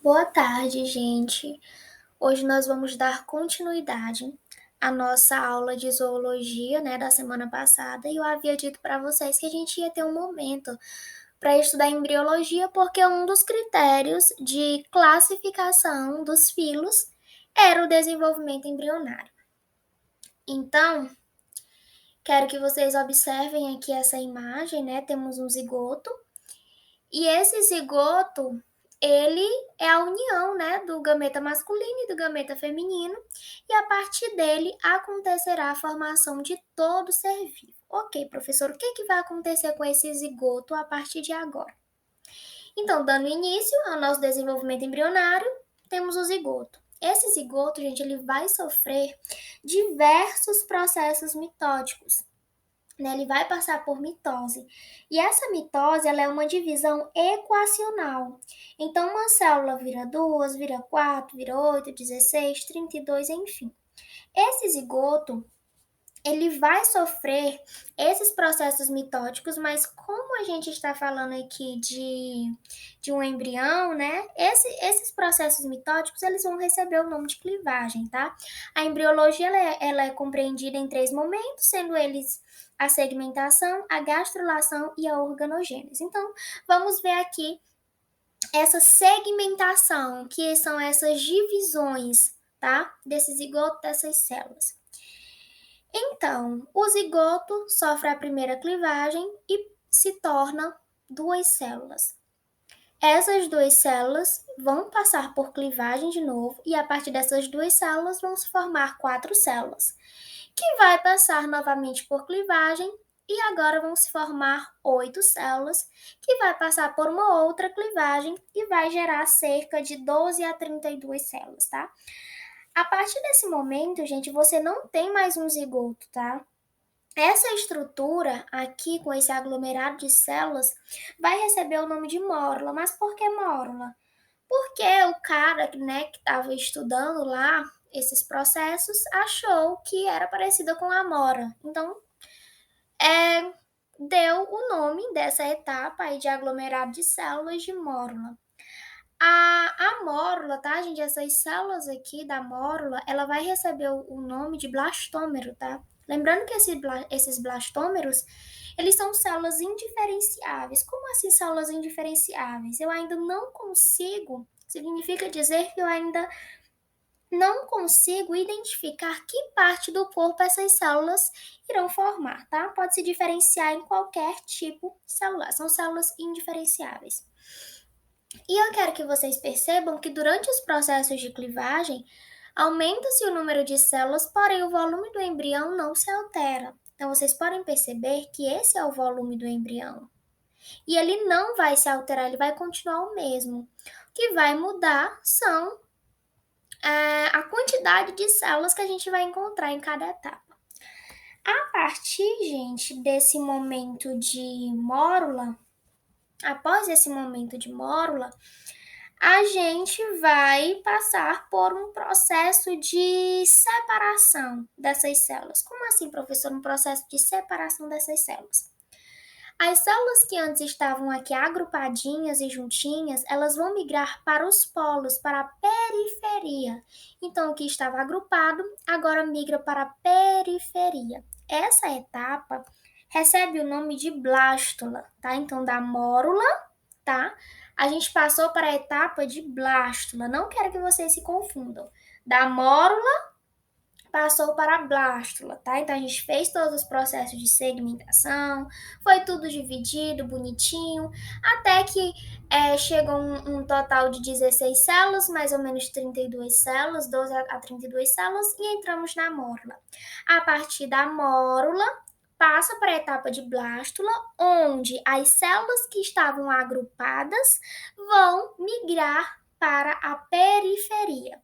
Boa tarde, gente. Hoje nós vamos dar continuidade à nossa aula de zoologia, né, da semana passada, e eu havia dito para vocês que a gente ia ter um momento para estudar embriologia, porque um dos critérios de classificação dos filos era o desenvolvimento embrionário. Então, quero que vocês observem aqui essa imagem, né? Temos um zigoto. E esse zigoto, ele é a união, né, do gameta masculino e do gameta feminino, e a partir dele acontecerá a formação de todo ser vivo. Ok, professor, o que vai acontecer com esse zigoto a partir de agora? Então, dando início ao nosso desenvolvimento embrionário, temos o zigoto. Esse zigoto, gente, ele vai sofrer diversos processos mitóticos, né, ele vai passar por mitose. E essa mitose, ela é uma divisão equacional. Então, uma célula vira 2, vira 4, vira 8, 16, 32, enfim. Esse zigoto, ele vai sofrer esses processos mitóticos, mas como a gente está falando aqui de um embrião, né? Esses processos mitóticos, eles vão receber o nome de clivagem, tá? A embriologia, ela é compreendida em 3 momentos, sendo eles a segmentação, a gastrulação e a organogênese. Então, vamos ver aqui essa segmentação, que são essas divisões, tá? Desse zigoto, dessas células. Então, o zigoto sofre a primeira clivagem e se torna 2 células. Essas 2 células vão passar por clivagem de novo e a partir dessas 2 células vão se formar 4 células, que vai passar novamente por clivagem e agora vão se formar 8 células, que vai passar por uma outra clivagem e vai gerar cerca de 12 a 32 células, tá? A partir desse momento, gente, você não tem mais um zigoto, tá? Essa estrutura aqui, com esse aglomerado de células, vai receber o nome de mórula. Mas por que mórula? Porque o cara, né, que estava estudando lá esses processos achou que era parecida com a amora. Então, deu o nome dessa etapa aí de aglomerado de células de mórula. A mórula, tá, gente? Essas células aqui da mórula, ela vai receber o nome de blastômero, tá? Lembrando que esses blastômeros, eles são células indiferenciáveis. Como assim células indiferenciáveis? Eu ainda não consigo, significa dizer que eu ainda não consigo identificar que parte do corpo essas células irão formar, tá? Pode se diferenciar em qualquer tipo celular, são células indiferenciáveis. E eu quero que vocês percebam que durante os processos de clivagem, aumenta-se o número de células, porém o volume do embrião não se altera. Então vocês podem perceber que esse é o volume do embrião. E ele não vai se alterar, ele vai continuar o mesmo. O que vai mudar são a quantidade de células que a gente vai encontrar em cada etapa. A partir, gente, desse momento de mórula, após esse momento de mórula, a gente vai passar por um processo de separação dessas células. Como assim, professor? Um processo de separação dessas células. As células que antes estavam aqui agrupadinhas e juntinhas, elas vão migrar para os polos, para a periferia. Então, o que estava agrupado agora migra para a periferia. Essa etapa recebe o nome de blástula, tá? Então, da mórula, tá? A gente passou para a etapa de blástula. Não quero que vocês se confundam. Da mórula passou para a blástula, tá? Então a gente fez todos os processos de segmentação, foi tudo dividido, bonitinho, até que chegou um total de 16 células, mais ou menos 32 células, 12 a 32 células, e entramos na mórula. A partir da mórula, passa para a etapa de blástula, onde as células que estavam agrupadas vão migrar para a periferia.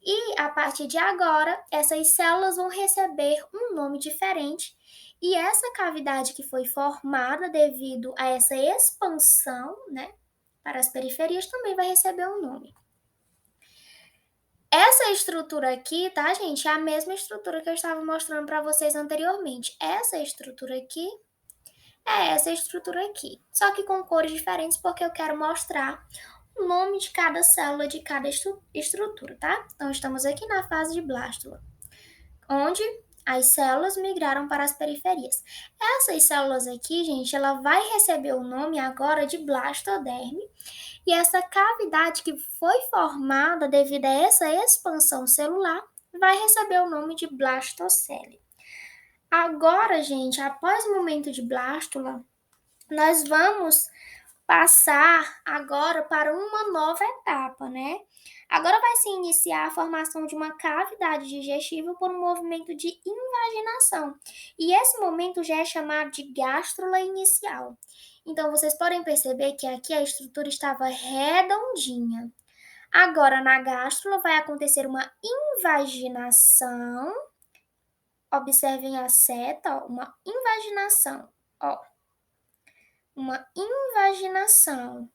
E a partir de agora, essas células vão receber um nome diferente. E essa cavidade que foi formada devido a essa expansão, né, para as periferias também vai receber um nome. Essa estrutura aqui, tá, gente, é a mesma estrutura que eu estava mostrando para vocês anteriormente. Essa estrutura aqui é essa estrutura aqui, só que com cores diferentes porque eu quero mostrar nome de cada célula de cada estrutura, tá? Então, estamos aqui na fase de blástula, onde as células migraram para as periferias. Essas células aqui, gente, ela vai receber o nome agora de blastoderme, e essa cavidade que foi formada devido a essa expansão celular vai receber o nome de blastocele. Agora, gente, após o momento de blástula, nós vamos passar agora para uma nova etapa, né? Agora vai se iniciar a formação de uma cavidade digestiva por um movimento de invaginação. E esse momento já é chamado de gástrula inicial. Então, vocês podem perceber que aqui a estrutura estava redondinha. Agora, na gástrula, vai acontecer uma invaginação. Observem a seta, ó, uma invaginação. Ó, uma invaginação.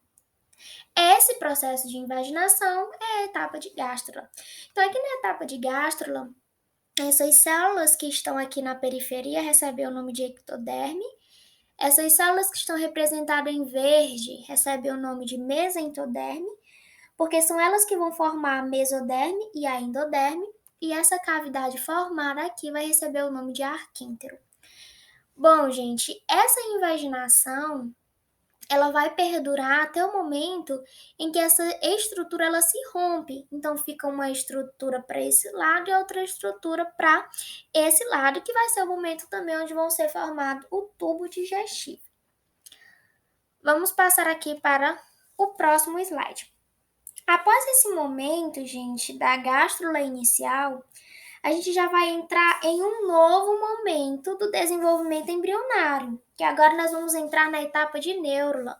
Esse processo de invaginação é a etapa de gástrula. Então, aqui na etapa de gástrula, essas células que estão aqui na periferia recebem o nome de ectoderme. Essas células que estão representadas em verde recebem o nome de mesentoderme, porque são elas que vão formar a mesoderme e a endoderme, e essa cavidade formada aqui vai receber o nome de arquíntero. Bom, gente, essa invaginação ela vai perdurar até o momento em que essa estrutura ela se rompe. Então fica uma estrutura para esse lado e outra estrutura para esse lado, que vai ser o momento também onde vão ser formado o tubo digestivo. Vamos passar aqui para o próximo slide. Após esse momento, gente, da gástrula inicial, a gente já vai entrar em um novo momento do desenvolvimento embrionário, que agora nós vamos entrar na etapa de neurula.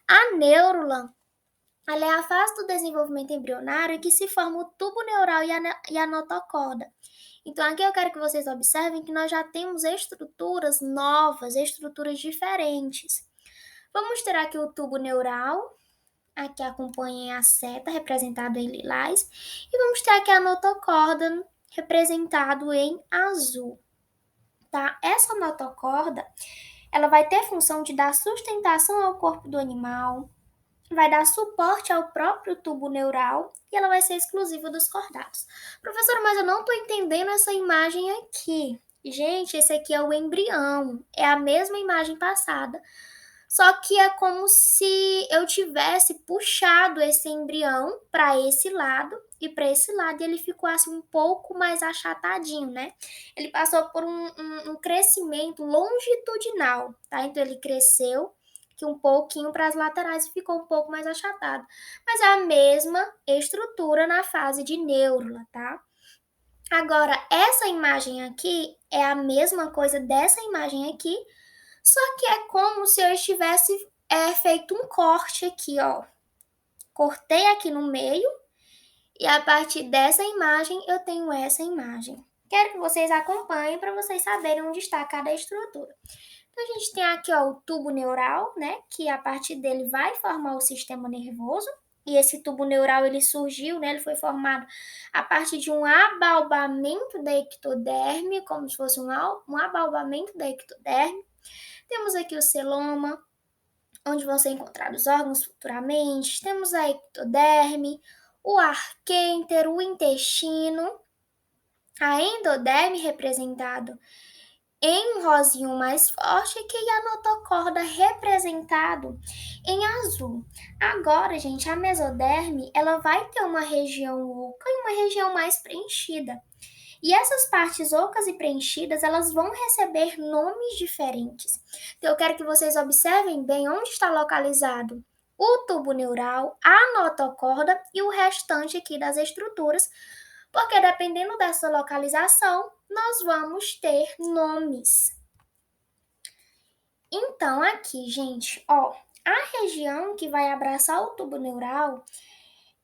A neurula, ela é a fase do desenvolvimento embrionário em que se forma o tubo neural e a notocorda. Então, aqui eu quero que vocês observem que nós já temos estruturas novas, estruturas diferentes. Vamos ter aqui o tubo neural, aqui acompanhem a seta, representado em lilás, e vamos ter aqui a notocorda, representado em azul. Tá? Essa notocorda, ela vai ter função de dar sustentação ao corpo do animal, vai dar suporte ao próprio tubo neural e ela vai ser exclusiva dos cordados. Professora, mas eu não estou entendendo essa imagem aqui. Gente, esse aqui é o embrião, é a mesma imagem passada, só que é como se eu tivesse puxado esse embrião para esse lado e para esse lado, e ele ficou assim um pouco mais achatadinho, né? Ele passou por um crescimento longitudinal, tá? Então ele cresceu aqui um pouquinho para as laterais e ficou um pouco mais achatado. Mas é a mesma estrutura na fase de neurula, tá? Agora, essa imagem aqui é a mesma coisa dessa imagem aqui, só que é como se eu estivesse feito um corte aqui, ó. Cortei aqui no meio e a partir dessa imagem eu tenho essa imagem. Quero que vocês acompanhem para vocês saberem onde está cada estrutura. Então, a gente tem aqui, ó, o tubo neural, né, que a partir dele vai formar o sistema nervoso. E esse tubo neural, ele surgiu, né, ele foi formado a partir de um abalbamento da ectoderme, como se fosse um abalbamento da ectoderme. Temos aqui o celoma, onde vão ser encontrados órgãos futuramente. Temos a ectoderme, o arquêntero, o intestino, a endoderme representado em um rosinho mais forte e a notocorda representado em azul. Agora, gente, a mesoderme, ela vai ter uma região oca e uma região mais preenchida. E essas partes ocas e preenchidas, elas vão receber nomes diferentes. Então, eu quero que vocês observem bem onde está localizado o tubo neural, a notocorda e o restante aqui das estruturas, porque dependendo dessa localização, nós vamos ter nomes. Então, aqui, gente, ó, a região que vai abraçar o tubo neural,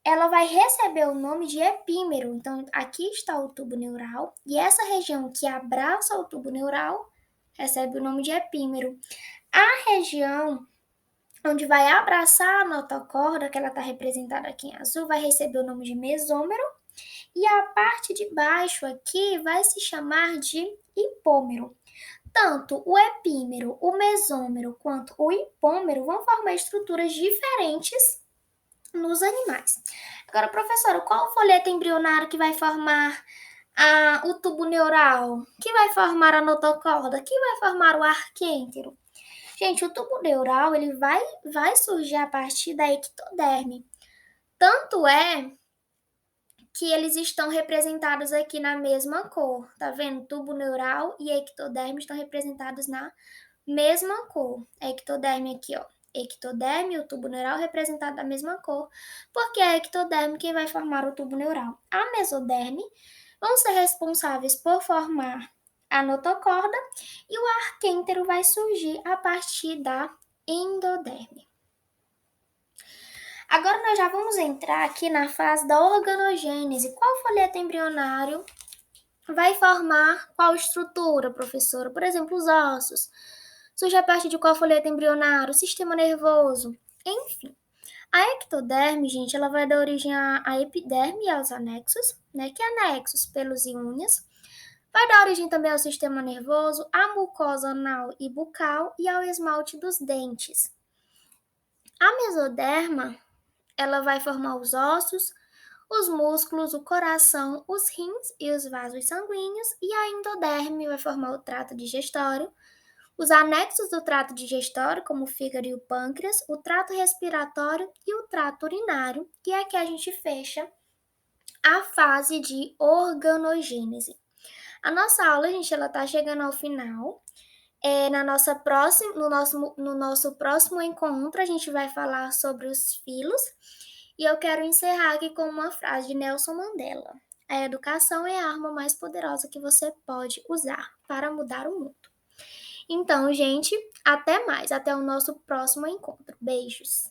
ela vai receber o nome de epímero. Então, aqui está o tubo neural, e essa região que abraça o tubo neural recebe o nome de epímero. A região onde vai abraçar a notocorda, que ela está representada aqui em azul, vai receber o nome de mesômero, e a parte de baixo aqui vai se chamar de hipômero. Tanto o epímero, o mesômero quanto o hipômero vão formar estruturas diferentes nos animais. Agora, professora, qual o folheto embrionário que vai formar o tubo neural? Que vai formar a notocorda? Que vai formar o arquêntero? Gente, o tubo neural ele vai surgir a partir da ectoderme. Tanto é que eles estão representados aqui na mesma cor, tá vendo? Tubo neural e ectoderme estão representados na mesma cor. A ectoderme aqui, ó. Ectoderme e o tubo neural representado da mesma cor, porque é a ectoderme quem vai formar o tubo neural. A mesoderme vão ser responsáveis por formar a notocorda e o arquêntero vai surgir a partir da endoderme. Agora nós já vamos entrar aqui na fase da organogênese. Qual folheto embrionário vai formar qual estrutura, professora? Por exemplo, os ossos. Surge a partir de qual folheto embrionário? O sistema nervoso. Enfim, a ectoderme, gente, ela vai dar origem à epiderme e aos anexos, né? Que é anexos, pelos e unhas. Vai dar origem também ao sistema nervoso, à mucosa anal e bucal e ao esmalte dos dentes. A mesoderma, ela vai formar os ossos, os músculos, o coração, os rins e os vasos sanguíneos, e a endoderme vai formar o trato digestório, os anexos do trato digestório, como o fígado e o pâncreas, o trato respiratório e o trato urinário, e aqui a gente fecha a fase de organogênese. A nossa aula, gente, ela tá chegando ao final. No nosso próximo encontro, a gente vai falar sobre os filos. E eu quero encerrar aqui com uma frase de Nelson Mandela. A educação é a arma mais poderosa que você pode usar para mudar o mundo. Então, gente, até mais. Até o nosso próximo encontro. Beijos.